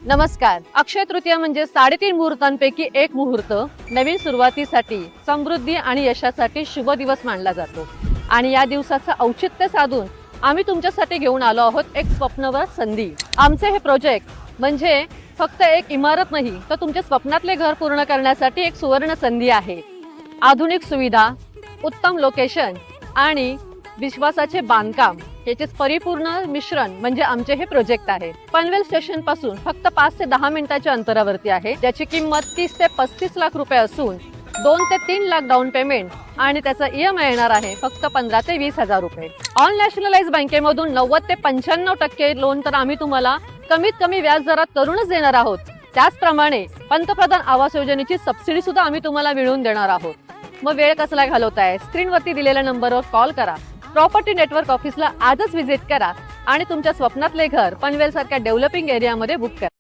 नमस्कार. अक्षय तृतीया म्हणजे 3.5 मुहूर्तांपैकी एक मुहूर्त. नवीन सुरुवातीसाठी, समृद्धी आणि यशासाठी शुभ दिवस मानला जातो. आणि या दिवसाचं औचित्य साधून आम्ही तुमच्यासाठी घेऊन आलो आहोत एक स्वप्नवर संधी. आमचे हे प्रोजेक्ट म्हणजे फक्त एक इमारत नाही, तर तुमच्या स्वप्नातले घर पूर्ण करण्यासाठी एक सुवर्ण संधी आहे. आधुनिक सुविधा, उत्तम लोकेशन आणि विश्वासाचे बांधकाम याचे परिपूर्ण मिश्रण म्हणजे आमचे हे प्रोजेक्ट आहे. पनवेल स्टेशन पासून फक्त 5 ते 10 मिनिटाच्या अंतरावरती आहे, ज्याची किंमत 30 ते 35 लाख रुपये असून 2 ते 3 लाख डाऊन पेमेंट आणि त्याचा EMI येणार आहे फक्त 15 ते 20 हजार रुपये. ऑल नॅशनलाइज बँकेमधून 90 ते 95% लोन तर आम्ही तुम्हाला कमीत कमी व्याज दरात करूनच देणार आहोत. त्याचप्रमाणे पंतप्रधान आवास योजनेची सबसिडी सुद्धा आम्ही तुम्हाला मिळवून देणार आहोत. मग वेळ कसला घालवताय? स्क्रीनवरती दिलेल्या नंबरवर कॉल करा. प्रॉपर्टी नेटवर्क ऑफिसला आजच व्हिजिट करा आणि तुमच्या स्वप्नातले घर पनवेल सारख्या डेव्हलपिंग एरियामध्ये बुक करा.